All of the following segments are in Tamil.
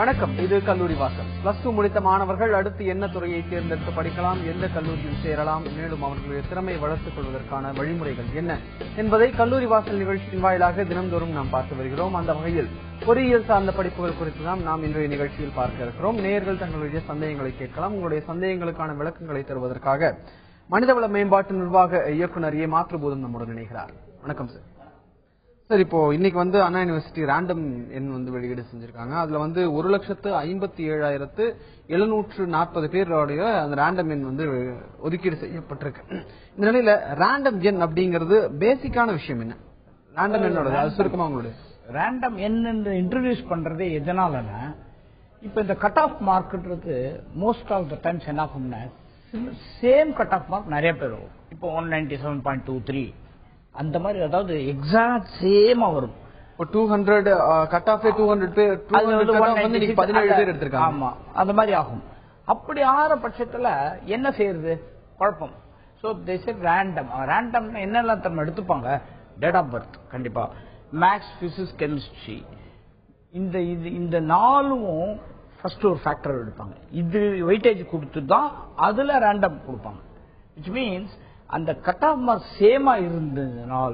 வணக்கம். இது கல்லூரி வாசல். +2 முடித்த மாணவர்கள் அடுத்து என்ன துறையை தேர்ந்தெடுத்து படிக்கலாம், எந்த கல்லூரியில் சேரலாம், மேலும் அவர்களுடைய திறமையை வளர்த்துக் கொள்வதற்கான வழிமுறைகள் என்ன என்பதை கல்லூரி வாசல் நிகழ்ச்சியின் வாயிலாக தினந்தோறும் நாம் பார்த்து வருகிறோம். அந்த வகையில் பொறியியல் சார்ந்த படிப்புகள் குறித்து தான் நாம் இன்றைய நிகழ்ச்சியில் பார்க்க இருக்கிறோம். நேயர்கள் தங்களுடைய சந்தேகங்களை கேட்கலாம். உங்களுடைய சந்தேகங்களுக்கான விளக்கங்களை தருவதற்காக மனிதவள மேம்பாட்டு நிர்வாக இயக்குநர் ஏ மாத்ருபூதம் நம்முடன் இணைகிறார். வணக்கம் சார். சார், இப்போ இன்னைக்கு அண்ணா யூனிவர்சிட்டி ரேண்டம் எண் வெளியீடு செஞ்சிருக்காங்க. அதுல 1,57,740 பேருடைய அந்த ரேண்டம் எண் ஒதுக்கீடு செய்யப்பட்டிருக்கு. இந்த நிலையில ரேண்டம் எண் அப்படிங்கிறது பேசிக்கான விஷயம் என்ன? ரேண்டம் எண்ணோட சுருக்கமா உங்களுடைய ரேண்டம் எண் இன்ட்ரோடியூஸ் பண்றது எதனாலன்னா, இப்ப இந்த கட் ஆஃப் மார்க்ன்றது மோஸ்ட் ஆஃப் த டைம்ஸ் என்ன ஆகும்னா சேம் கட் ஆஃப் மார்க் நிறைய பேர் வரும். இப்போ 197.23 அந்த மாதிரி, அதாவது எக்ஸாக்ட் சேமா வரும். 200 கட் ஆஃப் 200 பேர் 17 பேர் எடுத்திருக்காங்க. ஆமா, அந்த மாதிரி ஆகும். அப்படி ஆற பட்சத்துல என்ன செய்யறது? குழப்பம். So they say random. ரேண்டம்னா என்னெல்லாம் நம்ம எடுத்துப்பாங்க? டேட் ஆஃப் பர்த் கண்டிப்பா, மேக்ஸ், பிசிக்ஸ், கெமிஸ்ட்ரி, இந்த நாலும் ஃபர்ஸ்ட் ஒரு ஃபேக்டர் எடுப்பாங்க. இது வெயிட்டேஜ் கொடுத்து தான் அதுல ரேண்டம் கொடுப்பாங்க. விச் மீன்ஸ் அந்த கட் ஆஃப் மார்க் சேமா இருந்ததுனால்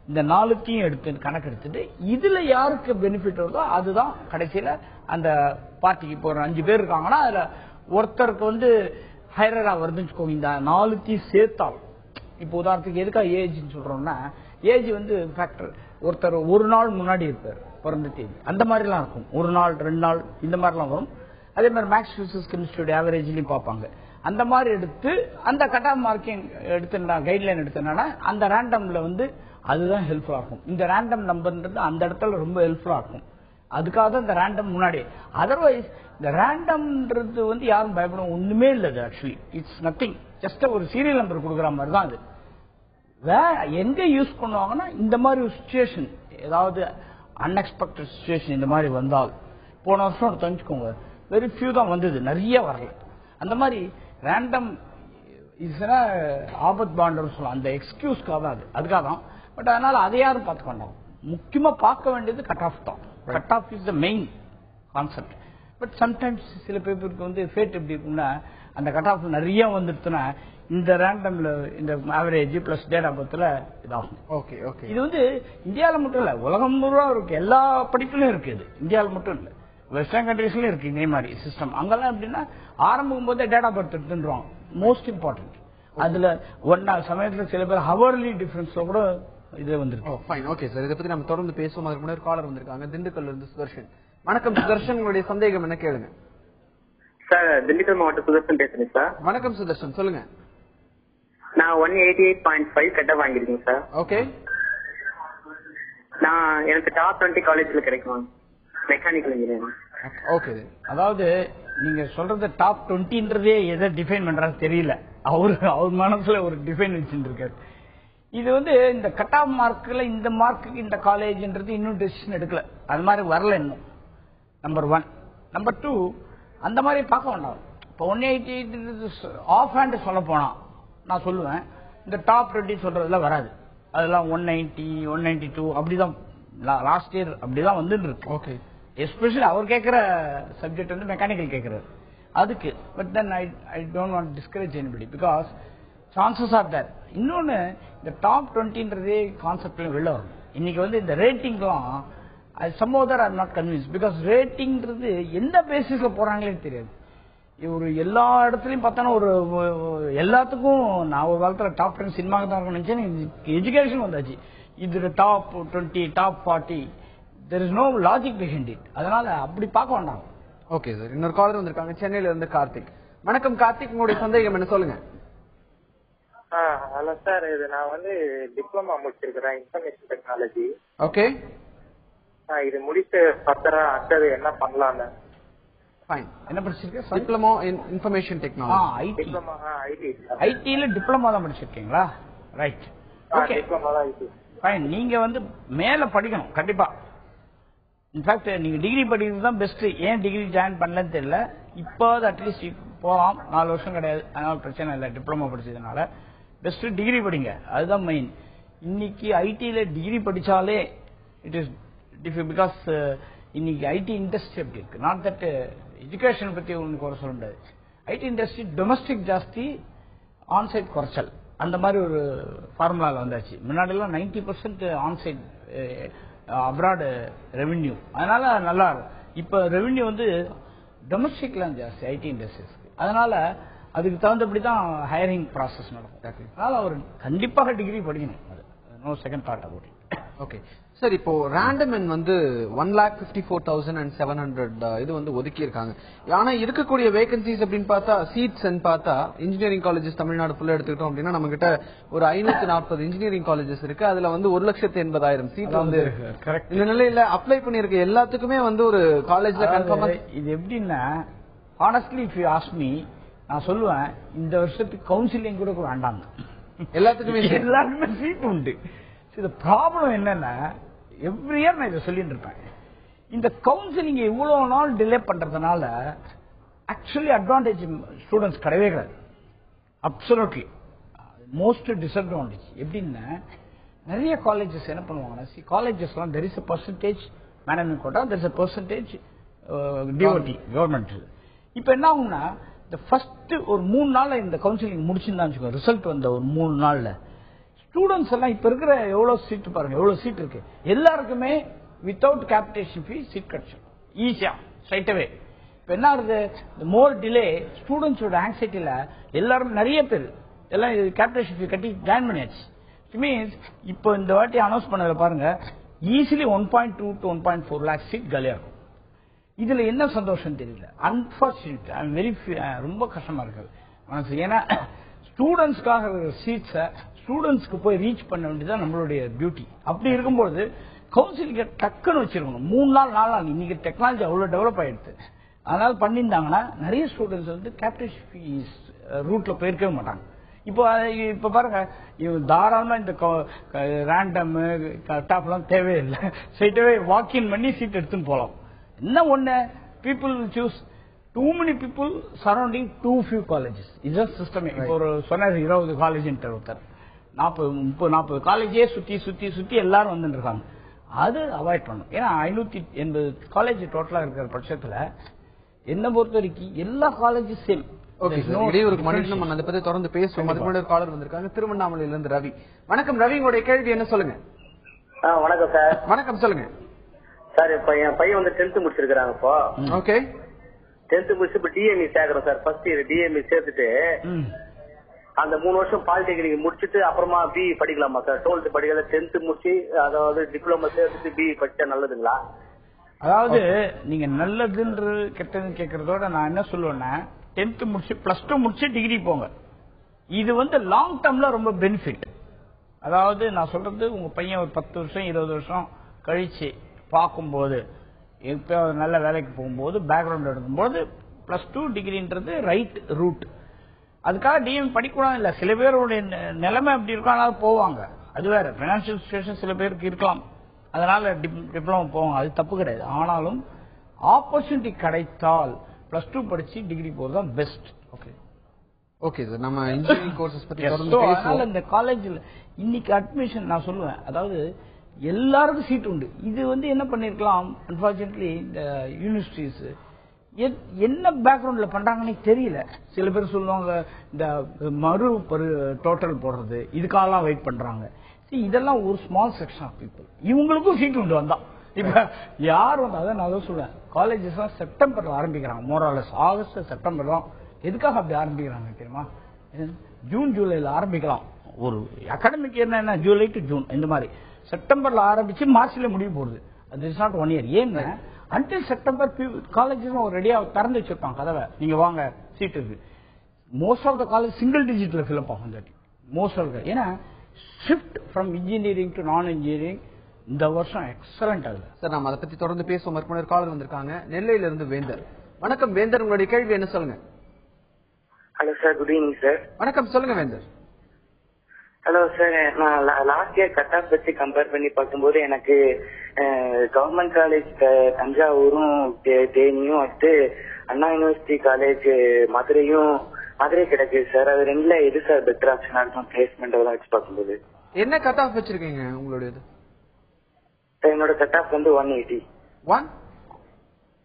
இந்த நாளுக்கையும் எடுத்து கணக்கு எடுத்துட்டு இதுல யாருக்கு பெனிஃபிட் வருதோ அதுதான் கடைசியில அந்த பார்ட்டிக்கு. இப்போ ஒரு 5 பேர் இருக்காங்கன்னா அதுல ஒருத்தருக்கு ஹைரரா வருதுன்னு இந்த நாளுக்கையும் சேர்த்தால். இப்போ உதாரணத்துக்கு எதுக்காக ஏஜ்னு சொல்றோம்னா, ஏஜ் ஃபேக்டர். ஒருத்தர் ஒரு நாள் முன்னாடி இருப்பார் பிறந்த தேதி, அந்த மாதிரிலாம் இருக்கும். ஒரு நாள் 2 நாள் இந்த மாதிரிலாம் வரும். அதே மாதிரி மேக்ஸ், பிசிக்ஸ், கெமிஸ்ட்ரி ஆவரேஜ்லயும் பார்ப்பாங்க. அந்த மாதிரி எடுத்து அந்த கட் ஆஃப் மார்க்கிங் எடுத்துனா கைட்லைன் எடுத்தனா அந்த ரேண்டம்ல அதுதான் ஹெல்ப்ஃபுல்லா இருக்கும். இந்த ரேண்டம் நம்பர்ன்றது அந்த இடத்துல ரொம்ப ஹெல்ப்ஃபுல்லா இருக்கும். அதுக்காக தான் இந்த ரேண்டம் முன்னாடி. அதர்வைஸ் இந்த ரேண்டம்ன்றது யாரும் பயப்படும் ஒண்ணுமே இல்லை. Actually it's nothing. ஜஸ்ட் ஒரு சீரியல் நம்பர் கொடுக்குற மாதிரி தான் அது. எங்க யூஸ் பண்ணுவாங்கன்னா இந்த மாதிரி ஒரு சிச்சுவேஷன், ஏதாவது அன்எக்ஸ்பெக்டட் சிச்சுவேஷன் இந்த மாதிரி வந்தால். போன வருஷம் தெரிஞ்சுக்கோங்க, வெரி ஃபியூ தான் வந்தது, நிறைய வரல. அந்த மாதிரி ரேண்டம் ஆபத் பாண்டர் சொல்லலாம். அந்த எக்ஸ்கியூஸ்க்காக தான் அதுக்காக தான். பட் அதனால அதை யாரும் பார்த்துக்க வேண்டாம். முக்கியமா பார்க்க வேண்டியது கட் ஆஃப் தான். Cut off is the main concept. But sometimes சில பேருக்கு ஃபேட் எப்படி இருக்குன்னா, அந்த கட் ஆஃப் நிறைய வந்துடுச்சுன்னா இந்த ரேண்டம்ல இந்த ஆவரேஜ் பிளஸ் டேட் ஆஃப் பர்த்ல இதாகும். இது இந்தியாவில் மட்டும் இல்ல, உலகம் முழுவா இருக்கு. எல்லா படிப்புலயும் இருக்கு. இது இந்தியாவில் மட்டும் இல்ல, வெஸ்டர்ன் கண்ட்ரீஸ்லயும் இருக்கு இதே மாதிரி சிஸ்டம். அங்கெல்லாம் எப்படின்னா ஆரம்பிக்கும் போதே டேட் ஆஃப் பர்த் எடுத்துருவாங்க. Most important. அதுல சமயத்துல சில பேர் ஹவர்லி டிஃபரன்ஸ்ல கூட இது வந்துருக்கு. ஓகே சார், இதை பத்தி நம்ம தொடர்ந்து பேசுவோம். அதுக்கு முன்னாடி காலர் வந்திருக்காங்க, திண்டுக்கல்ல இருந்து சுதர்ஷன். வணக்கம் சுதர்ஷன், உங்களுடைய சந்தேகம் என்ன கேளுங்க. சார், திண்டுக்கல் மாவட்டம் சுதர்ஷன் பேசுறேன் சார். வணக்கம் சுதர்ஷன், சொல்லுங்க. நான் 188.5 கட்ட வாங்கிருக்கேன் சார். ஓகே. நான் எனக்கு டாப் 20 காலேஜ்ல கிடைக்கும், மெக்கானிக்கல் இன்ஜினியரிங். ஓகே. அதாவது நீங்க சொல்றது டாப் 20ன்றதே எதை டிஃபைன் பண்றாரு தெரியல. அவர் மனசுல ஒரு டிஃபைன் வச்சுருக்காரு. இது இந்த கட் ஆஃப் மார்க்ல இந்த மார்க்கு இந்த காலேஜ்ன்றது இன்னும் டெசிஷன் எடுக்கல. அது மாதிரி வரல இன்னும். நம்பர் 1. நம்பர் 2, அந்த மாதிரி பார்க்க வேண்டாம். இப்போ 188 ஆஃப் ஹேண்ட் சொல்ல போனா நான் சொல்லுவேன், இந்த டாப் 20 சொல்றதுல வராது. அதெல்லாம் 190, 192 அப்படிதான் லாஸ்ட் இயர் அப்படிதான் வந்துட்டு இருக்கு. ஓகே. எஸ்பெஷலி அவர் கேட்கிற சப்ஜெக்ட் மெக்கானிக்கல் கேட்கிறாரு அதுக்கு. But then I don't want discourage anybody because chances are there. இன்னொன்னு, இந்த டாப் 20ன்றதே கான்செப்ட்ல வெளில வரும். இன்னைக்கு இந்த ரேட்டிங்லாம் some other are not convince. Because ரேட்டிங்ன்றது எந்த பேசிஸ்ல போறாங்களே தெரியாது. ஒரு எல்லா இடத்துலயும் பார்த்தோன்னா ஒரு எல்லாத்துக்கும் நான் ஒரு காலத்துல டாப் 10 சினிமாக்கு தான் இருக்கும் நினைச்சேன். எஜுகேஷன் வந்தாச்சு. இது top 20, top 40, there is no logic behind it. அதனால அப்படி பார்க்க வேண்டாம். ஓகே சார், இன்னொரு காலர் வந்திருக்காங்க, சென்னையில இருந்து கார்த்திக். வணக்கம் கார்த்திக், உங்களுடைய சந்தேகம் என்ன சொல்லுங்க. ஹலோ சார், இது நான் டிப்ளமா முடிச்சிருக்கிறேன் இன்ஃபர்மேஷன் டெக்னாலஜி. ஓகே. இது முடிச்சு ஃபர்தரா அடுத்தது என்ன பண்ணலாம்னு. ஃபைன். என்ன படிச்சிருக்கீங்க? Diploma in information technology. IT. Diploma IT. ஐடில டிப்ளமா தான் படிச்சிருக்கீங்களா? ரைட். ஓகே. டிப்ளமா தான் ஐடி. ஃபைன். நீங்க மேல படிக்கணும் கண்டிப்பா. இன்ஃபேக்ட் நீங்க டிகிரி படிக்கிறது தான் பெஸ்ட். ஏன் டிகிரி ஜாயின் பண்ணலன்னு தெரியல. இப்போ அட்லீஸ்ட் போகலாம், 4 வருஷம் கிடையாது, அதனால பிரச்சனை இல்லை. டிப்ளமோ படிச்சதுனால பெஸ்ட் டிகிரி படிங்க, அதுதான் மெயின். இன்னைக்கு ஐடில டிகிரி படிச்சாலே இட் இஸ் பிகாஸ் இன்னைக்கு ஐடி இண்டஸ்ட்ரி அப்படி இருக்கு. நாட் தட் எஜுகேஷன் பத்தி உங்களுக்கு குறை சொல்ல முடியாது. ஐடி இண்டஸ்ட்ரி டொமஸ்டிக் ஜாஸ்தி, ஆன்சைட் குறைச்சல், அந்த மாதிரி ஒரு ஃபார்முலால வந்தாச்சு. முன்னாடி எல்லாம் 90% ஆன்சைட் அப்ராட் ரெவென்யூ, அதனால நல்லா இருக்கும். இப்ப ரெவென்யூ வந்து டொமஸ்டிக்லாம் ஜாஸ்தி ஐடி இண்டஸ்ட்ரீஸ்க்கு, அதனால அதுக்கு தகுந்தபடிதான் ஹையரிங் ப்ராசஸ் நடக்கும். அதனால அவர் கண்டிப்பாக டிகிரி படிக்கணும், no second thought about it. Okay sir, இப்போ ரேண்டமன் வந்து 1,54,700 இது வந்து ஒதுக்கி இருக்காங்க. ஆனா இருக்கக்கூடிய வேகன்சிஸ் அப்படின்னு பார்த்தா, சீட்ஸ் பார்த்தா இன்ஜினியரிங் காலேஜஸ் தமிழ்நாடு ஃபுல்லா எடுத்துக்கிட்டோம் அப்படின்னா நம்ம கிட்ட ஒரு 540 இன்ஜினியரிங் காலேஜஸ் இருக்கு. அதுல வந்து 1,80,000 சீட் வந்து இந்த நிலையில அப்ளை பண்ணிருக்க எல்லாத்துக்குமே வந்து ஒரு காலேஜ்ல கன்ஃபார்மா. இது எப்படின்னா, honestly if you ask me, நான் சொல்லுவேன் இந்த வருஷத்துக்கு கவுன்சிலிங் கூட வேண்டாம், எல்லாருக்குமே சீட் உண்டு. இந்த ப்ராப்ளம் என்னன்னா, எவ்ரி இயர் நான் இதை சொல்லிட்டு இருப்பேன், இந்த கவுன்சிலிங் இவ்வளவு நாள் டிலே பண்றதுனால ஆக்சுவலி அட்வான்டேஜ் ஸ்டூடெண்ட்ஸ் கிடையவே கிடையாது. Absolutely most disadvantage. எப்படின்னா, நிறைய காலேஜஸ் என்ன பண்ணுவாங்கன்னா, காலேஜஸ்லாம் there is a percentage management quota, there is a percentage DOT government. இப்ப என்ன ஆகும்னா, இந்த ஃபர்ஸ்ட் ஒரு 3 நாள்ல இந்த கவுன்சிலிங் முடிச்சுன்னு வச்சுக்கோ, ரிசல்ட் வந்த ஒரு 3 நாள்ல ஸ்டூடெண்ட்ஸ் எல்லாம் இப்ப இருக்கிற எவ்வளவு சீட் பாருங்க, எவ்வளவு சீட் இருக்கு, எல்லாருக்குமே வித்தவுட் கேபிடேஷன் ஃபீ சீட் கிடைச்சிடும் ஈஸியா ஸ்ட்ரைட் அவே. இப்ப என்ன ஆகுது, மோர் டிலே ஸ்டூடெண்ட்ஸோட ஆங்ஸைட்டில எல்லாரும் நிறைய பேர் எல்லாம் கேபிடேஷன் ஃபீ கட்டி ஜாயின் பண்ணியாச்சு. மீன்ஸ் இப்போ இந்த வாட்டி அனௌன்ஸ் பண்ணதுல பாருங்க, ஈஸிலி 1.2 to 1.4 lakh சீட் காலியா இருக்கும். இதுல என்ன சந்தோஷம் தெரியல, அன்பார்ச்சுனேட், வெரி ரொம்ப கஷ்டமா இருக்கு மனசு. ஏன்னா ஸ்டூடெண்ட்ஸ்க்காக சீட்ஸை ஸ்டூடெண்ட்ஸ்க்கு போய் ரீச் பண்ண வேண்டியதான் நம்மளுடைய டியூட்டி. அப்படி இருக்கும்போது கவுன்சிலிங்க டக்குன்னு வச்சிருக்கணும், 3 நாள் 4 நாள். இன்னைக்கு டெக்னாலஜி அவ்வளவு டெவலப் ஆயிடுது, அதனால பண்ணியிருந்தாங்கன்னா நிறைய ஸ்டூடெண்ட்ஸ் வந்து கேபிடேஷன் ஃபீஸ் ரூட்ல போயிருக்கவே மாட்டாங்க. இப்ப பாருங்க, தாராளமா இந்த ரேண்டம் கட் ஆஃப் எல்லாம் தேவையில்லை, ஸ்ட்ரைட்டாவே வாக்கின் பண்ணி சீட் எடுத்துன்னு போலாம். என்ன ஒண்ணு, people choose too many people surrounding to few colleges. இதுதான் சிஸ்டமே. இப்போ ஒரு சொன்னார் 20 காலேஜ் ஒருத்தர், 40-30-40 காலேஜே சுத்தி சுத்தி சுத்தி எல்லாரும் வந்துட்டு இருக்காங்க. அது அவாய்ட் பண்ணும். ஏன்னா 580 காலேஜ் டோட்டலா இருக்கிற பட்சத்துல என்ன பொறுத்த வரைக்கும் எல்லா காலேஜும் சேம். இடையூறுக்கு மன்னிச்சு நம்ம அதை பத்தி தொடர்ந்து பேசுவோம். அதுக்கு முன்னாடி ஒரு காலர் வந்திருக்காங்க, திருவண்ணாமலையில இருந்து ரவி. வணக்கம் ரவி, உங்களுடைய கேள்வி என்ன சொல்லுங்க. வணக்கம் சார். வணக்கம், சொல்லுங்க சார். இப்ப என் பையன் வந்து 10th முடிச்சிருக்காங்க. இப்போ ஓகே, 10th முடிச்சு இப்ப டிஎம்இ சேர்க்கிறோம் சார். ஃபர்ஸ்ட் இயர் டிஎம்இ சேர்த்துட்டு அந்த 3 வருஷம் பாலிடெக்னிக் முடிச்சுட்டு அப்புறமா பி படிக்கலாமா சார்? 12th படிக்கல, 10th முடிச்சு அதாவது டிப்ளமா சேர்த்துட்டு பி படிச்சா நல்லதுங்களா? அதாவது நீங்க நல்லதுன்ற கெட்டதுன்னு கேட்கறதோட நான் என்ன சொல்லுவேன்னா, 10th முடிச்சு +2 முடிச்சு டிகிரி போங்க. இது வந்து லாங் டேர்ம்ல ரொம்ப பெனிஃபிட். அதாவது நான் சொல்றது, உங்க பையன் ஒரு 10 வருஷம் 20 வருஷம் கழிச்சு பார்க்கும்போது, இப்ப நல்ல வேலைக்கு போகும்போது, பேக்ரவுண்ட் எடுக்கும்போது +2 டிகிரின்றது ரைட் ரூட். அதுக்காக டிஎம் படிக்கூடாது இல்ல, சில பேருடைய நிலைமை அப்படி இருக்கும், அதனால போவாங்க. அது வேற, பைனான்சியல் சிச்சுவேஷன் சில பேருக்கு இருக்கலாம், அதனால டிப்ளமோ போவாங்க, அது தப்பு கிடையாது. ஆனாலும் ஆப்பர்ச்சுனிட்டி கிடைத்தால் +2 படிச்சு டிகிரி போறதுதான் பெஸ்ட். ஓகே ஓகே சார், நம்ம இன்ஜினியரிங் கோர்சஸ் பத்தி தொடர்ந்து பேசுவோம். இந்த காலேஜ்ல இன்னைக்கு அட்மிஷன் நான் சொல்லுவேன், அதாவது எல்லாருக்கும் சீட் உண்டு. இது வந்து என்ன பண்ணிருக்கலாம், அன்பார்ச்சுனேட்லி இந்த யூனிவர்சிட்டிஸ் என்ன பேக்ரவுண்ட்ல பண்றாங்கன்னு தெரியல. சில பேர் சொல்லுவாங்க இந்த டோட்டல் போடுறது, இதுக்காகலாம் வெயிட் பண்றாங்க. இதெல்லாம் ஒரு ஸ்மால் செக்ஷன் ஆஃப் பீப்புள். இவங்களுக்கும் சீட் உண்டு வந்தா. இப்ப யார் வந்து அதான் நான் சொல்லுவேன், காலேஜஸ் செப்டம்பர்ல ஆரம்பிக்கிறாங்க, மோராலஸ் ஆகஸ்ட் செப்டம்பர் தான். எதுக்காக அப்படி ஆரம்பிக்கிறாங்க தெரியுமா? ஜூன் ஜூலைல ஆரம்பிக்கலாம். ஒரு அகாடமிக் என்ன ஜூலை டு ஜூன், இந்த மாதிரி செப்டம்பர்ல ஆரம்பிச்சு மார்ச்ல முடிவு போடுது. அது இஸ் நாட் 1 year. ஏன்னா அன்டில் செப்டம்பர் காலேஜஸ் ரெடியா திறந்து வச்சிருப்பாங்க கதவை, நீங்க வாங்க சீட் இருக்கு. Most of the college single டிஜிட்ல ஃபில்அப் ஆகும். மோஸ்ட் ஆஃப் த, ஏன்னா shift from engineering to non engineering இந்த வருஷம் எக்ஸலண்ட் ஆகுது சார். நம்ம அதை பத்தி தொடர்ந்து பேசுவோம். மறுபடியும் காலர் வந்திருக்காங்க, நெல்லையில இருந்து வேந்தர். வணக்கம் வேந்தர், உங்களுடைய கேள்வி என்ன சொல்லுங்க. Hello sir, good evening sir. வணக்கம், சொல்லுங்க வேந்தர். ஹலோ சார், நான் லாஸ்ட் இயர் கட் ஆஃப் வச்சு கம்பேர் பண்ணி பார்க்கும்போது எனக்கு கவர்மெண்ட் காலேஜ் தஞ்சாவூரும் தேனியும் அடுத்து அண்ணா யூனிவர்சிட்டி காலேஜ் மதுரை கிடைக்குது சார். அது ரெண்டுல எது சார் பெட்டர் ஆப்ஷனா இருக்கும் பிளேஸ்மெண்ட் அதெல்லாம் வச்சு பார்க்கும்போது? என்ன கட் ஆஃப் வச்சிருக்கீங்க உங்களுடைய? என்னோட கட் ஆஃப் வந்து 180.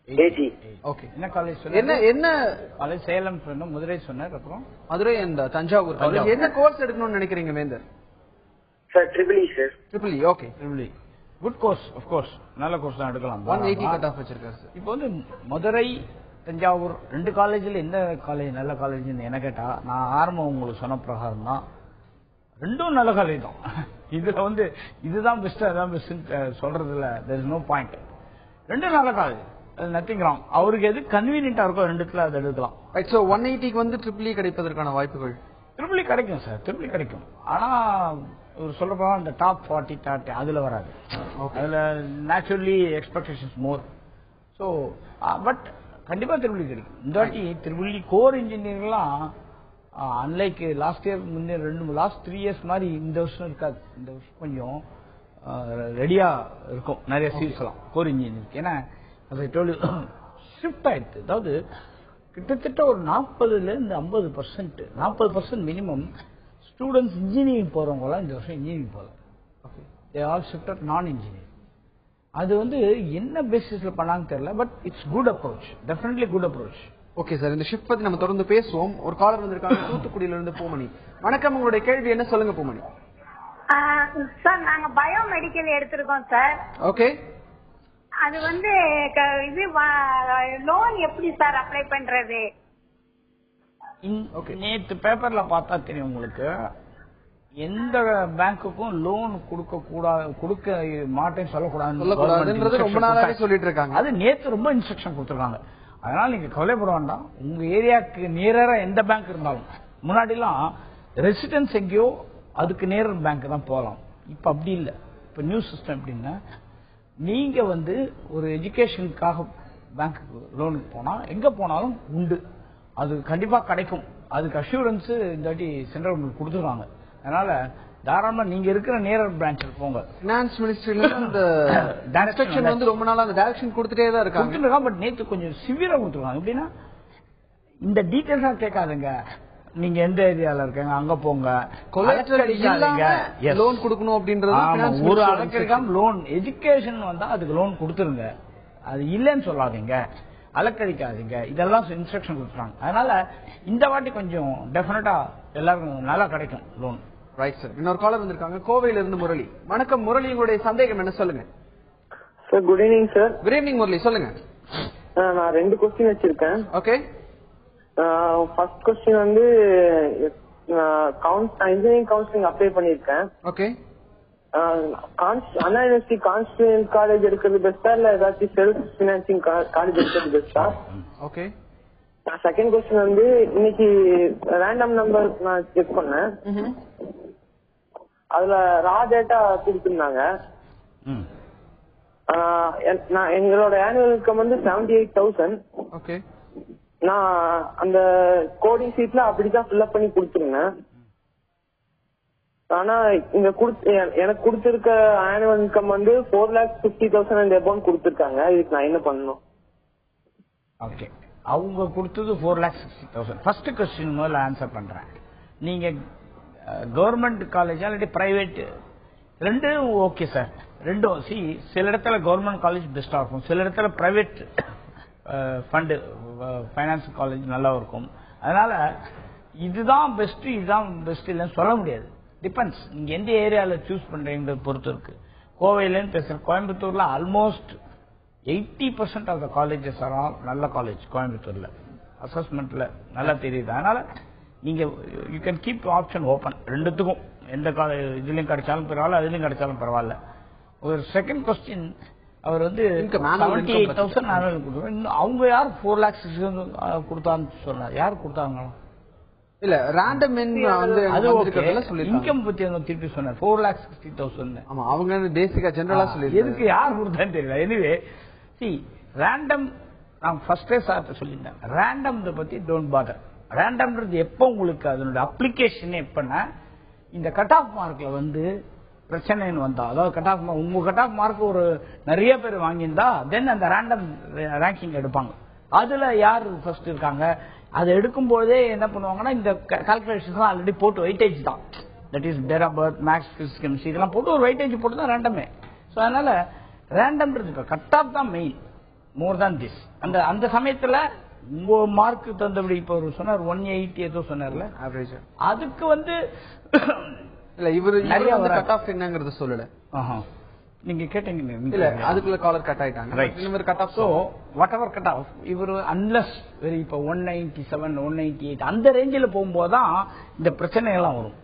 ஏஜி. ஓகே. என்ன காலேஜ்? என்ன காலேஜ்? சேலம் சொன்ன, மதுரை சொன்னார், அப்புறம் மதுரை அண்ட் தஞ்சாவூர் காலேஜ். என்ன கோர்ஸ் எடுக்கணும்னு நினைக்கிறீங்க Vendhar? Sir triple E sir. Triple E. Okay. Triple E good course, of course நல்ல கோர்ஸ் தான் எடுக்கலாம். 180 கட் ஆஃப் வச்சிருக்காரு சார். இப்போ வந்து மதுரை தஞ்சாவூர் 2 காலேஜில் எந்த காலேஜ் நல்ல காலேஜ்னு என்ன கேட்டா, நான் ஆரம்பம் உங்களுக்கு சொன்ன பிரகாரம் தான், 2ம் நல்ல காலேஜ் தான். இதுல வந்து இதுதான் பெஸ்ட் அதான் பெஸ்ட் சொல்றதுல there is no point. 2 நல்ல காலேஜ், நத்திங் ராங். அவருக்கு எது கன்வீனியன்டா இருக்கோ 2த்துல அதை எடுக்கலாம். ரைட். சோ 180க்கு வந்து ட்ரிபிள் இ கிடைப்பதற்கான வாய்ப்புகள்? ட்ரிபிள் இ கிடைக்கும் சார், ட்ரிபிள் இ கிடைக்கும். ஆனா சொல்றப்ப அந்த டாப் 40 30 அதுல வராது. அதுல naturally expectations more. So but கண்டிப்பா ட்ரிபிள் இ கிடைக்கும். இந்த வாட்டி ட்ரிபிள் இ கோர் இன்ஜினியர்லாம் அன்லைக் லாஸ்ட் இயர் முன்னே லாஸ்ட் 3 இயர்ஸ் மாதிரி இந்த வருஷம் இருக்காது. இந்த வருஷம் கொஞ்சம் ரெடியா இருக்கும் நிறைய சீட்ஸ் எல்லாம் கோர் இன்ஜினியருக்கு. ஏன்னா அதை ஷிஃப்ட் ஆயிடுது. அதாவது கிட்டத்தட்ட ஒரு 40% 50% மினிமம் ஸ்டூடெண்ட்ஸ் இன்ஜினியரிங் போறவங்க இந்த வருஷம் இன்ஜினியரிங் போகல. தே ஆல் ஷிஃப்டட் நான் இன்ஜினியரிங். அது வந்து என்ன பேசிஸ்ல பண்ணாங்க தெரியல. But it's good approach, definitely good approach. Okay sir, இந்த ஷிஃப்ட் பத்தி நம்ம தொடர்ந்து பேசுவோம். ஒரு காலர் வந்திருக்காங்க தூத்துக்குடியில இருந்து, பூமணி. வணக்கம், உங்களுடைய கேள்வி என்ன சொல்லுங்க பூமணி. சார் நாங்க பயோமெடிக்கல் எடுத்திருக்கோம் சார். ஓகே. அது வந்து இது லோன் எப்படி சார் அப்ளை பண்றது? நேற்று பேப்பர்ல பார்த்தா தெரியும் உங்களுக்கு. எந்த பேங்குக்கும் லோன் கொடுக்க மாட்டேன்னு சொல்லக்கூடாது, ரொம்ப நாளாவே சொல்லிட்டு இருக்காங்க. அது நேற்று ரொம்ப இன்ஸ்ட்ரக்ஷன் கொடுத்துருக்காங்க. அதனால நீங்க கவலைப்பட வேண்டாம். உங்க ஏரியாவுக்கு நேரா எந்த பேங்க் இருந்தாலும், முன்னாடி எல்லாம் ரெசிடென்ஸ் எங்கேயோ அதுக்கு நேர பேங்க் தான் போகலாம். இப்ப அப்படி இல்லை. இப்ப நியூ சிஸ்டம் எப்படின்னா, நீங்க வந்து ஒரு எஜுகேஷனுக்காக பேங்க்கு லோனுக்கு போனா எங்க போனாலும் உண்டு, அது கண்டிப்பா கிடைக்கும். அதுக்கு அஷூரன்ஸ் இந்த வாட்டி சென்ட்ரல் கவர்மெண்ட் கொடுத்துருவாங்க. அதனால தாராளமா நீங்க இருக்கிற நேரர் பிரான்ச்சுக்கு போங்க. பினான்ஸ் மினிஸ்ட்ரியில அந்த டைரக்ஷன் வந்து ரொம்ப நாளா அந்த டைரக்ஷன் கொடுத்துட்டே தான் இருக்காங்க. பட் நேத்து கொஞ்சம் சிவியரா கொடுத்துருவாங்க. எப்படின்னா, இந்த டீடைல்ஸா கேட்காதுங்க, நீங்க எந்த ஏரியால இருக்கீங்க அங்க போங்க, லோன் கொடுக்கணும் அப்படின்றது ஒரு அலக்கடிக்காம லோன் எஜுகேஷன் வந்தா அதுக்கு லோன் கொடுத்துருங்க, அது இல்லைன்னு சொல்லாதீங்க, அலக்கடிக்காதீங்க, இதெல்லாம் இன்ஸ்ட்ரக்ஷன் கொடுத்துறாங்க. அதனால இந்த வாட்டி கொஞ்சம் டெஃபினட்டா எல்லாருக்கும் நல்லா கிடைக்கும் லோன். Right sir. இன்னொரு காலர் வந்திருக்காங்க கோவையில இருந்து, முரளி. வணக்கம் முரளி, உங்களுடைய சந்தேகம் என்ன சொல்லுங்க. Sir good evening sir. Good evening Murali, சொல்லுங்க. நான் 2 கொஸ்டின் வச்சிருக்கேன். ஓகே. ஃபர்ஸ்ட் கொஸ்டின் வந்து இன்ஜினியரிங் கவுன்சிலிங் அப்ளை பண்ணிருக்கேன். ஓகே. அண்ணா யூனிவர்சிட்டி கான்ஸ்டிடியூயன்ட் காலேஜ் எடுக்கிறது பெஸ்டா இல்ல ஏதாச்சும் செல்ஃப் பினான்சிங் காலேஜ் எடுக்கிறது பெஸ்டா? ஓகே. செகண்ட் கொஸ்டின் வந்து இன்னைக்கு ரேண்டம் நம்பர் நான் செக் பண்ணேன். அதுல ரா டேட்டா கொடுத்திருந்தாங்க. எங்களோட ஆனுவல் இன்கம் வந்து 78,000. ஓகே. நான் அந்த கோடிங் ஷீட்ல அப்படிதான் ஃபில் அப் பண்ணி கொடுத்துருந்தேன். ஆனா இங்க எனக்கு கொடுத்திருக்க ஆனுவல் இன்கம் வந்து 4,50,000 அண்ட் அபவுண்ட் கொடுத்திருக்காங்க. இதுக்கு நான் என்ன பண்ணணும்? ஓகே, அவங்க கொடுத்தது 4,60,000. ஃபர்ஸ்ட் கொஸ்டின் முதல்ல ஆன்சர் பண்றேன். நீங்க கவர்மெண்ட் காலேஜா இல்லாட்டி பிரைவேட், ரெண்டும் ஓகே சார். ரெண்டும் சில இடத்துல கவர்மெண்ட் காலேஜ் பெஸ்டா இருக்கும், சில இடத்துல பிரைவேட் ஃபண்டு ஃபைனான்ஸ் காலேஜ் நல்லா இருக்கும். அதனால இதுதான் பெஸ்ட் இதுதான் பெஸ்ட் இல்லைன்னு சொல்ல முடியாது. டிபெண்ட்ஸ், நீங்க எந்த ஏரியால சூஸ் பண்றீங்கிறத பொறுத்து இருக்கு. கோவையிலன்னு பேசுறேன், கோயம்புத்தூர்ல almost 80% of the colleges are நல்ல காலேஜ். கோயம்புத்தூர்ல அசஸ்மெண்ட்ல நல்லா தெரியுது. அதனால நீங்க you can keep option open. ரெண்டுத்துக்கும் எந்த காலேஜ் இதுலயும் கிடைச்சாலும் பரவாயில்ல, அதுலயும் கிடைச்சாலும் பரவாயில்ல. ஒரு செகண்ட் கொஸ்டின், அவர் வந்து 78,000 அவங்க யார் 4 lakhs கொடுத்தான்னு சொன்னார். யார் கொடுத்தாங்க? இல்ல ரேண்டம் அது இன்கம் பத்தி திருப்பி சொன்னார் 4,60,000. ஆமா, அவங்க பேசிக்கா ஜெனரலா சொல்லி எதுக்கு யார் கொடுத்தான்னு தெரியல. எனிவே ரேண்டம் நான் ஃபர்ஸ்டே சார்ட்ட சொல்லியிருந்தேன், ரேண்டம் பத்தி டோன்ட் பாதர். ரேண்டம்ன்றது எப்ப உங்களுக்கு அதனுடைய அப்ளிகேஷன் எப்பன்னா, இந்த கட் ஆஃப் மார்க்ல வந்து பிரச்சனைன்னு வந்தா, அதாவது கட் ஆஃப் உங்க கட் ஆஃப் மார்க் ஒரு நிறைய பேர் வாங்கியிருந்தா தென் அந்த ரேண்டம் ரேங்கிங் எடுப்பாங்க. அதுல யார் ஃபர்ஸ்ட் இருக்காங்க அதை எடுக்கும் போதே என்ன பண்ணுவாங்கன்னா, இந்த கால்குலேஷன்ஸ் ஆல்ரெடி போட்டு வெயிட்டேஜ் தான், that is date of birth, maths, physics, chemistry இதெல்லாம் போட்டு ஒரு வெயிட்டேஜ் போட்டு தான் ரேண்டமே. ஸோ அதனால ரேண்டம்ன்றது இப்போ கட் ஆஃப் தான் மெயின். More than this. அந்த சமயத்துல உங்க மார்க்கு தந்தபடி இப்ப ஒரு சொன்னார் 180 ஏதோ சொன்னார்ல ஆவரேஜ். அதுக்கு இல்ல இவரு நிறைய கட் ஆஃப் என்னங்கறது சொல்லல. நீங்க கேட்டீங்க இல்ல அதுக்குள்ள காலர் கட் ஆயிட்டாங்க. இவர் cut off so what ever cut off இவரு அன்லஸ் வெரி இப்ப 197 198 அந்த ரேஞ்சில போகும்போது தான் இந்த பிரச்சனை எல்லாம் வரும்.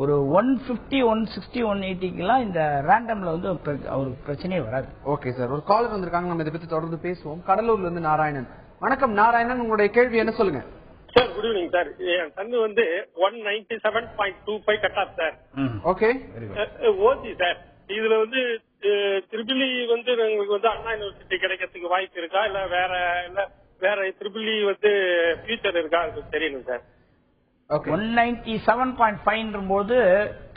ஒரு 150 160 180க்குலாம் இந்த ரேண்டம்ல அவருக்கு பிரச்சனையே வராது. ஓகே சார், ஒரு காலர் வந்திருக்காங்க, நம்ம இதை பத்தி தொடர்ந்து பேசுவோம். கடலூர்ல இருந்து நாராயணன். வணக்கம் நாராயணன், உங்களுடைய கேள்வி என்ன சொல்லுங்க. Sir good evening sir. என் சன்னு 197.25 cut off sir. Okay OC sir. இதுல ட்ரிபிள் இ உங்களுக்கு அண்ணா யூனிவர்சிட்டி கிடைக்கிறதுக்கு வாய்ப்பு இருக்கா இல்ல வேற ட்ரிபிள் இ ஃபியூச்சர் இருக்கா தெரியணும் சார். 197.5 போது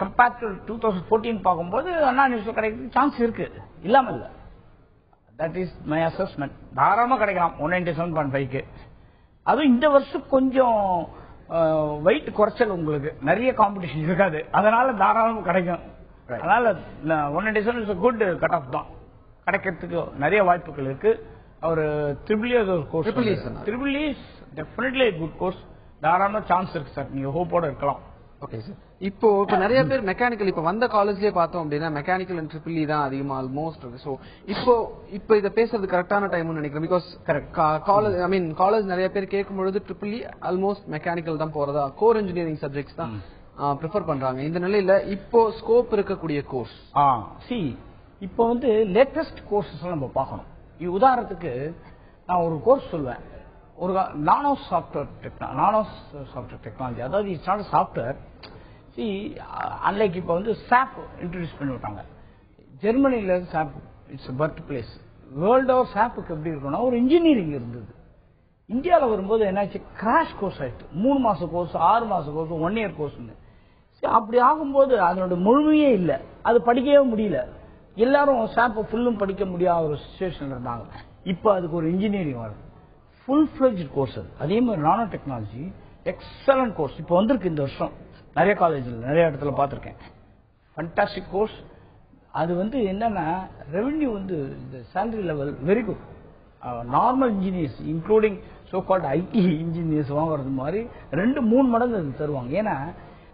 கம்பேர் டு 2014 பார்க்கும்போது அண்ணா யூனிவர்சிட்டி கிடைக்கிறதுக்கு சான்ஸ் இருக்கு, இல்லாம இல்ல. That is my assessment. தாராளமா கிடைக்கலாம் 197.5க்கு. அதுவும் இந்த வருஷம் கொஞ்சம் வெயிட் குறைச்சல், உங்களுக்கு நிறைய காம்படிஷன் இருக்காது, அதனால தாராளமா கிடைக்கும். அதனால 197 இஸ் குட் கட் ஆஃப் தான், கிடைக்கிறதுக்கு நிறைய வாய்ப்புகள் இருக்கு. அவர் triple is definitely good course, தாராளமா சான்ஸ் இருக்கு சார், நீங்க ஹோப்போட இருக்கலாம். Okay sir. இப்போ நிறைய பேர் மெக்கானிக்கல் இப்ப வந்த காலேஜ்லயே பார்த்தோம் அப்படின்னா மெக்கானிக்கல் அண்ட் ட்ரிபிள் இ தான் அதிகமா ஆல்மோஸ்ட் இருக்கு. சோ இப்போ இதை பேசுறது கரெக்டான டைம்னு நினைக்கிறேன். பிகாஸ் காலேஜ் காலேஜ் நிறைய பேர் கேட்கும் பொழுது ட்ரிபிள் இ ஆல்மோஸ்ட் மெக்கானிக்கல் தான் போறதா, கோர் இன்ஜினியரிங் சப்ஜெக்ட்ஸ் தான் ப்ரிஃபர் பண்றாங்க. இந்த நிலையில இப்போ ஸ்கோப் இருக்கக்கூடிய கோர்ஸ் இப்போ லேட்டஸ்ட் கோர்சஸ் நம்ம பார்க்கணும். உதாரணத்துக்கு நான் ஒரு கோர்ஸ் சொல்வேன், ஒரு நானோ சாஃப்ட்வேர் டெக்னாலஜி. அதாவது இட்ஸ் நாட் சாஃப்ட்வேர். அன்லைக் இப்போ சாப் இன்ட்ரோடியூஸ் பண்ணி விட்டாங்க ஜெர்மனில. SAP it's birth place. World of சாப்புக்கு எப்படி இருக்குன்னா ஒரு இன்ஜினியரிங் இருந்தது. இந்தியாவில் வரும்போது என்னாச்சு, கிராஷ் கோர்ஸ் ஆயிடுச்சு. 3 மாச கோர்ஸ், 6 மாச கோர்ஸ், 1 இயர் கோர்ஸ். அப்படி ஆகும்போது அதனோட முழுமையே இல்லை, அது படிக்கவே முடியல. எல்லாரும் சாப்பை ஃபுல்லும் படிக்க முடியாத ஒரு சிச்சுவேஷன் இருந்தாங்க. இப்போ அதுக்கு ஒரு இன்ஜினியரிங் வருது, ஃபுல் ஃபிளெஜ்ட் கோர்ஸ். அதே மாதிரி நானோ டெக்னாலஜி எக்ஸலன்ட் கோர்ஸ் இப்போ வந்திருக்கு இந்த வருஷம். நிறைய காலேஜில் நிறைய இடத்துல பார்த்துருக்கேன். Fantastic course. அது என்னன்னா ரெவென்யூ இந்த salary level very good. Normal engineers including so called IT engineers வாங்குறது மாதிரி 2-3 மடங்கு அது தருவாங்க. ஏன்னா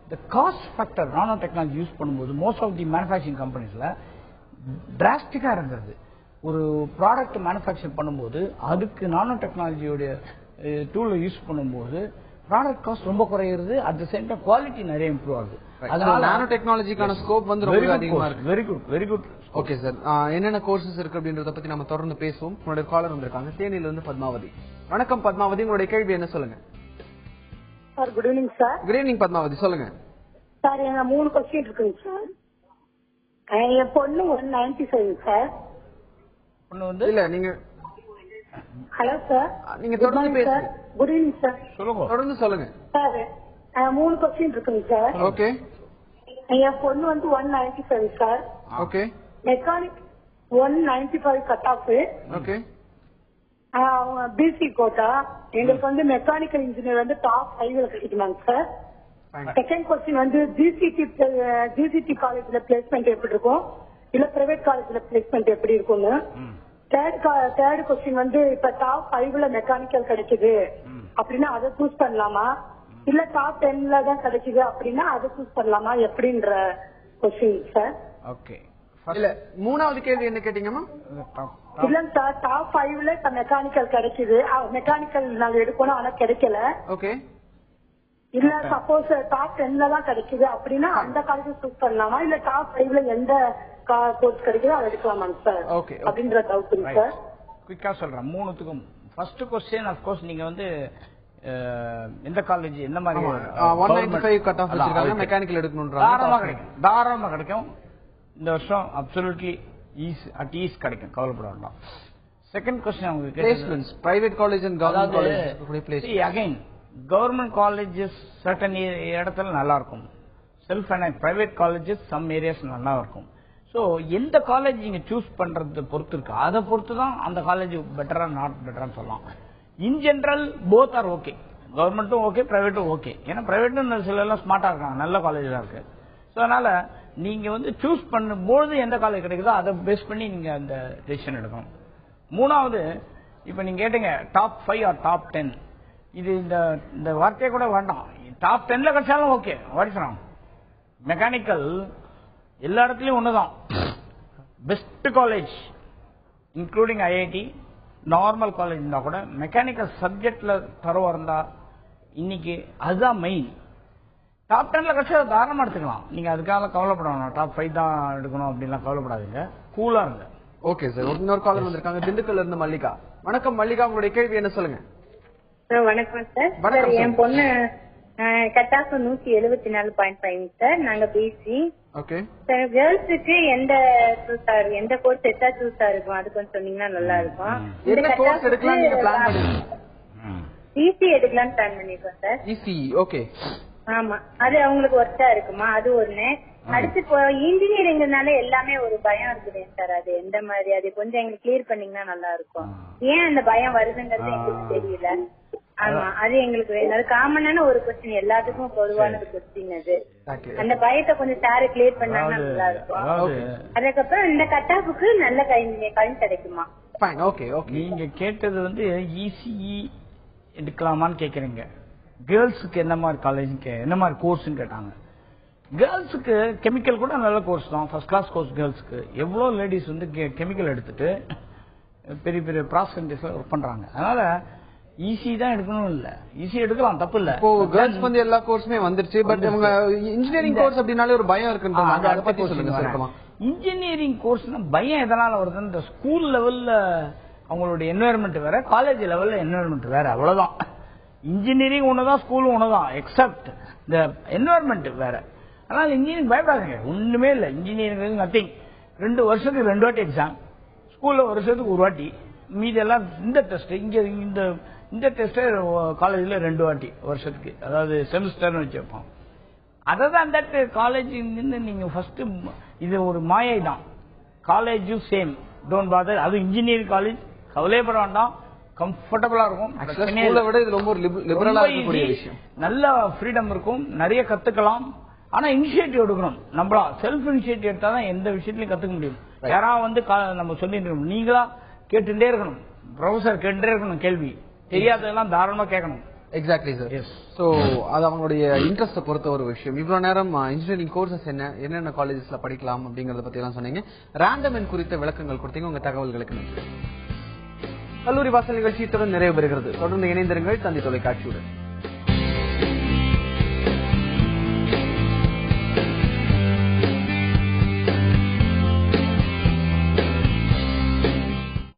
இந்த cost factor nano technology use பண்ணும்போது மோஸ்ட் ஆஃப் தி மேனுஃபேக்சரிங் கம்பெனிஸ்ல டிராஸ்டிக்கா இருந்தது. ஒரு ப்ராடக்ட் மேனுஃபேக்சர் பண்ணும்போது அதுக்கு நானோ டெக்னாலஜியோட டூலை யூஸ் பண்ணும்போது ப்ராடக்ட் காஸ்ட் ரொம்ப குறையிறது, at the same time quality நிறைய இம்ப்ரூவ் ஆகுது. அதனால நானோ டெக்னாலஜிக்கான ஸ்கோப் ரொம்ப அதிகமா இருக்கு. Very good. ஓகே சார், என்னென்ன கோர்சஸ் இருக்கு அப்படின்றத பத்தி நம்ம தொடர்ந்து பேசுவோம். உங்களுடைய காலர் வந்திருக்காங்க தேனியில இருந்து பத்மாவதி. வணக்கம் பத்மாவதி, உங்களுடைய கேள்வி என்ன சொல்லுங்க. Sir good evening sir. Good evening Padmavathi, சொல்லுங்க சார். எங்க 3 கொஸ்டின் இருக்குங்க சார். என் பொண்ணு 195 சார். பொண்ணு இல்ல நீங்க ஹலோ சார், நீங்க தொடர்ந்து பேசுங்க. Good evening sir. சொல்லுங்க, தொடர்ந்து சொல்லுங்க சார். 3 கொஸ்டின் இருக்குங்க சார். ஓகே. என் பொண்ணு 197 sir. Okay. Mechanic 195 cut off. Okay. அவங்க பிசி கோட்டா. எங்களுக்கு மெக்கானிக்கல் இன்ஜினியர் டாப் 5ல கிடைக்குமாங்க சார். செகண்ட் கொஸ்டின் ஜிசிடி காலேஜ்ல பிளேஸ்மெண்ட் எப்படி இருக்கும், இல்ல பிரைவேட் காலேஜ்ல பிளேஸ்மெண்ட் எப்படி இருக்கும்னு. தேர்ட் கொஸ்டின் இப்ப டாப் 5ல மெக்கானிக்கல் கிடைக்குது அப்படின்னா அதை சூஸ் பண்ணலாமா, இல்ல டாப் 10ல தான் கிடைக்குது அப்படின்னா அதை சூஸ் பண்ணலாமா, எப்படின்ற கொஸ்டின் சார். ஓகே. இல்ல மூணாவது கேள்வி என்ன கேட்டீங்கம்மா? இல்லங்க சார், டாப் 5ல இப்ப மெக்கானிக்கல் கிடைக்குது, மெக்கானிக்கல் நாங்க எடுக்கணும் ஆனா கிடைக்கல. ஓகே. இல்ல சப்போஸ் டாப் 10ல தான் கிடைக்குது அப்படின்னா அந்த காலேஜ் சூஸ் பண்ணலாமா, இல்ல டாப் 5ல எந்த கோர்ஸ் கிடைக்குதோ அதை எடுக்கலாமாங்க சார் அப்படின்ற டவுட் சார். குயிக்கா சொல்றேன் மூணுத்துக்கும். ஃபர்ஸ்ட் क्वेश्चन ஆஃப் கோர்ஸ் நீங்க எந்த காலேஜ் எந்த மாதிரி 195 கட் ஆஃப் வச்சிருக்காங்க, மெக்கானிக்கல் எடுக்கணும்ன்றாங்க. தாராளமா கிடைக்கும் இந்த வருஷம். அப்சல்யூட்லி ஈஸ் கிடைக்கும், கவலைப்பட வேண்டாம். செகண்ட் क्वेश्चन உங்களுக்கு placements private college and government college. Again government colleges certain இடத்துல நல்லா இருக்கும், self finance. Private colleges some areas நல்லா இருக்கும். ஸோ எந்த காலேஜ் நீங்க சூஸ் பண்றத பொறுத்து இருக்கு, அதை பொறுத்து தான் அந்த காலேஜ் பெட்டரா நாட் பெட்டரான்னு சொல்லலாம். இன் ஜெனரல் போத் ஆர் ஓகே, கவர்மெண்ட்டும் ஓகே, பிரைவேட்டும் ஓகே. ஏன்னா பிரைவேட்டும் சில எல்லாம் ஸ்மார்ட்டா இருக்காங்க, நல்ல காலேஜா இருக்கு. ஸோ அதனால நீங்க சூஸ் பண்ணும்போது எந்த காலேஜ் கிடைக்குதோ அதை பேஸ் பண்ணி நீங்க அந்த டெசிஷன் எடுக்கணும். மூணாவது இப்ப நீங்க கேட்டீங்க டாப் 5 ஆர் டாப் 10, இது இந்த வார்த்தையே கூட வேண்டாம். டாப் 10ல கிடைச்சாலும் ஓகே. வாட்ஸ்றான் மெக்கானிக்கல் எல்லா இடத்துலயும் ஒண்ணுதான். Best college including IIT, normal college இருந்தா கூட மெக்கானிக்கல் சப்ஜெக்ட்ல தரவா இருந்தா இன்னைக்கு அதுதான் மெயின். டாப் 10ல கிடைச்சா தாராளமா எடுத்துக்கலாம். நீங்க அதுக்காக கவலைப்படணும். டாப் 5 தான் எடுக்கணும் அப்படின்லாம் கவலைப்படாதீங்க. கூலா இருங்க. Okay sir. இன்னொரு காலர் வந்திருக்காங்க திண்டுக்கல்ல இருந்து மல்லிகா. வணக்கம் மல்லிகா, உங்களுடைய கேள்வி என்ன சொல்லுங்க. வணக்கம் சார். வணக்கம். என் பொண்ணு கட்டாஃப் 174.5 சார். நாங்க பிசி. ஓகே சார், கேர்ள்ஸுக்கு எந்த கோர்ஸ் செட்டா சூஸா இருக்கும் அது கொஞ்சம் சொன்னீங்கன்னா நல்லா இருக்கும். என்ன கோர்ஸ் எடுக்கலாம் நீங்க பிளான் பண்ணிருக்கீங்க? இசி எடுக்கலாம்னு பிளான் பண்ணிருக்கோம் சார். இசி. ஓகே. ஆமா, அது அவங்களுக்கு ஒர்த்தா இருக்குமா அது ஒண்ணு. அடுத்து இப்போ இன்ஜினியரிங்னால எல்லாமே ஒரு பயம் இருக்குது சார். அது எந்த மாதிரி அது கொஞ்சம் எங்களுக்கு கிளியர் பண்ணீங்கன்னா நல்லா இருக்கும். ஏன் அந்த பயம் வருதுங்கிறது எங்களுக்கு தெரியல. ஆமா, அது எங்களுக்கு வேணும். அது காமனான ஒரு கொஸ்டின், எல்லாத்துக்கும் பொதுவான ஒரு கொஸ்டின். அது அந்த பயத்தை கொஞ்சம் சார் கிளியர் பண்ணாங்கன்னா நல்லா இருக்கும். அதுக்கப்புறம் இந்த கட்டாப்புக்கு நல்ல கல்வி கிடைக்குமா? நீங்க கேட்டது வந்து இசிஇ எடுக்கலாமான்னு கேக்குறீங்க. கேர்ள்ஸுக்கு என்ன மாதிரி காலேஜ் என்ன மாதிரி கோர்ஸ் கேட்டாங்க. கேர்ள்ஸுக்கு கெமிக்கல் கூட நல்ல கோர்ஸ் தான், ஃபர்ஸ்ட் கிளாஸ் கோர்ஸ். கேர்ள்ஸுக்கு எவ்வளவு லேடிஸ் வந்து கெமிக்கல் எடுத்துட்டு பெரிய பெரிய ப்ராசஸ் இண்டஸ்ட்ரியில ஒர்க் பண்றாங்க. அதனால ஈஸி தான் எடுக்கணும் இல்ல, ஈஸி எடுக்கலாம், தப்பு இல்ல. இப்போ கேர்ள்ஸ் வந்து எல்லா கோர்ஸுமே வந்துருச்சு. பட் இவங்க இன்ஜினியரிங் கோர்ஸ் அப்படினாலே ஒரு பயம் இருக்குன்றாங்க. அத பத்தி சொல்லுங்க சார். இன்ஜினியரிங் கோர்ஸ்னா பயம் எதனால வருதுன்னு, இந்த ஸ்கூல் லெவல்ல அவங்களுடைய என்வாயர்மெண்ட் வேற, காலேஜ் லெவல்ல என்வாயர்மெண்ட் வேற, அவ்வளவுதான். இன்ஜினியரிங் ஒண்ணுதான், ஸ்கூல் ஒண்ணுதான், எக்ஸப்ட் இந்த என்வாயர்மெண்ட் வேற. அதனால இன்ஜினியரிங் பயப்படாதீங்க, ஒண்ணுமே இல்ல. Engineering nothing. 2 வருஷத்துக்கு 2 வாட்டி எக்ஸாம், ஸ்கூல்ல வருஷத்துக்கு 1 வாட்டி, மீதி எல்லாம் இந்த டெஸ்ட். இங்க இந்த டெஸ்ட் காலேஜ்ல 2 வாட்டி வருஷத்துக்கு, அதாவது செமிஸ்டர்னு வச்சு வைப்போம். அதான் அந்த காலேஜ் நீங்க ஃபர்ஸ்ட், இது ஒரு மாயை தான். காலேஜும் சேம், டோன்ட் பாதர். அது இன்ஜினியரிங் காலேஜ், கவலைப்பட வேண்டாம், கம்ஃபர்டபுளா இருக்கும். நல்ல ஃப்ரீடம் இருக்கும், நிறைய கத்துக்கலாம். ஆனா இனிஷியேட்டிவ் எடுக்கணும். நம்மளா செல்ஃப் இனிஷியேட்டிவ் எடுத்தாதான் எந்த விஷயத்திலையும் கத்துக்க முடியும். யாராவது வந்து நம்ம சொல்லிட்டு இருக்கணும், நீங்களா கேட்டுட்டே இருக்கணும். ப்ரொஃபசர் கேட்டுட்டே இருக்கணும், கேள்வி தெரியாததெல்லாம் தாராளமா கேட்கணும். Exactly sir. சோ அது அவங்களுடைய இன்ட்ரெஸ்ட் பொறுத்த ஒரு விஷயம். இவ்வளவு நேரம் இன்ஜினியரிங் கோர்சஸ் என்னென்ன காலேஜஸ்ல படிக்கலாம் அப்படிங்கறத பத்தி எல்லாம் சொன்னீங்க. ரேண்டம் எண் குறித்த விளக்கங்கள் கொடுத்தீங்க. உங்க தகவல்களுக்கு நன்றி. கல்லூரி வாசல் நிகழ்ச்சியுடன் நிறைவு பெறுகிறது. தொடர்ந்து இணைந்திருங்கள் தந்தி தொலைக்காட்சியுடன்.